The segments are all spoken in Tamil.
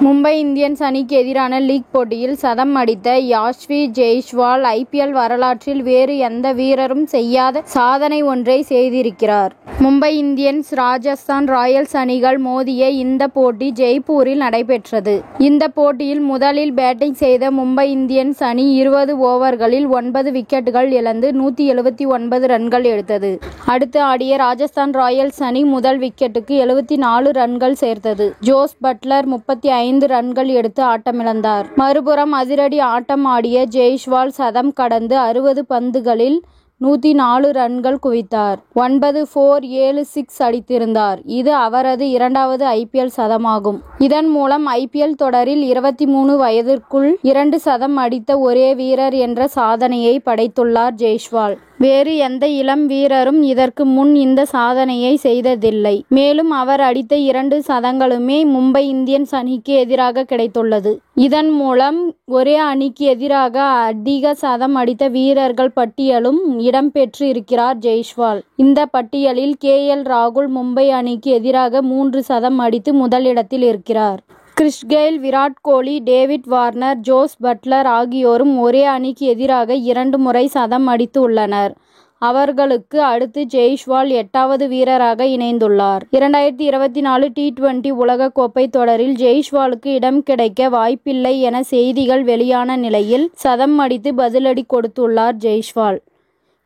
மும்பை இந்தியன்ஸ் அணிக்கு எதிரான லீக் போட்டியில் சதம் அடித்த யாஸ்வி ஜெய்ஸ்வால் ஐபிஎல் வரலாற்றில் வேறு எந்த வீரரும் செய்யாத சாதனை ஒன்றை செய்திருக்கிறார். மும்பை இந்தியன்ஸ் ராஜஸ்தான் ராயல்ஸ் அணிகள் மோதிய இந்த போட்டி ஜெய்ப்பூரில் நடைபெற்றது. இந்த போட்டியில் முதலில் பேட்டிங் செய்த மும்பை இந்தியன்ஸ் அணி 20 ஓவர்களில் 9 விக்கெட்டுகள் இழந்து 179 ரன்கள் எடுத்தது. அடுத்து ஆடிய ராஜஸ்தான் ராயல்ஸ் அணி முதல் விக்கெட்டுக்கு 74 ரன்கள் சேர்த்தது. ஜோஸ் பட்லர் 35 ரன்கள் எடுத்து ஆட்டமிழந்தார். மறுபுறம் அதிரடி ஆட்டம் ஆடிய ஜெய்ஸ்வால் சதம் கடந்து 60 பந்துகளில் 104 ரன்கள் குவித்தார். 9 4 7 6 அடித்திருந்தார். இது அவரது இரண்டாவது ஐபிஎல் சதமாகும். இதன் மூலம் ஐபிஎல் தொடரில் 23 வயதிற்குள் 2 சதம் அடித்த ஒரே வீரர் என்ற சாதனையை படைத்துள்ளார் ஜெய்ஸ்வால். வேறு எந்த இளம் வீரரும் இதற்கு முன் இந்த சாதனையை செய்ததில்லை. மேலும் அவர் அடித்த 2 சதங்களுமே மும்பை இந்தியன்ஸ் அணிக்கு எதிராக கிடைத்துள்ளது. இதன் மூலம் ஒரே அணிக்கு எதிராக அதிக சதம் அடித்த வீரர்கள் பட்டியலும் இடம்பெற்று இருக்கிறார் ஜெய்ஸ்வால். இந்த பட்டியலில் KL ராகுல் மும்பை அணிக்கு எதிராக 3 சதம் அடித்து முதலிடத்தில் இருக்கிறார். Chris Gayle, Virat Kohli, David Warner, Jos Buttler ஆகியோரும் ஒரே அணிக்கு எதிராக 2 முறை சதம் அடித்து உள்ளனர். அவர்களுக்கு அடுத்து ஜெய்ஸ்வால் 8வது வீரராக இணைந்துள்ளார். 2024 T20 உலகக்கோப்பை தொடரில் ஜெய்ஸ்வாலுக்கு இடம் கிடைக்க வாய்ப்பில்லை என செய்திகள் வெளியான நிலையில் சதம் அடித்து பதிலடி கொடுத்துள்ளார் ஜெய்ஸ்வால்.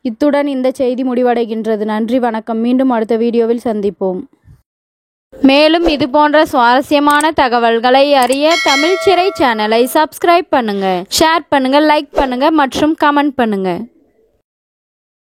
இத்துடன் இந்த செய்தி முடிவடைகின்றது. நன்றி, வணக்கம். மீண்டும் அடுத்த வீடியோவில் சந்திப்போம். மேலும் இது போன்ற சுவாரஸ்யமான தகவல்களை அறிய தமிழ் சிறை சேனலை சப்ஸ்கிரைப் பண்ணுங்க, ஷேர் பண்ணுங்க, லைக் பண்ணுங்க மற்றும் கமெண்ட் பண்ணுங்க.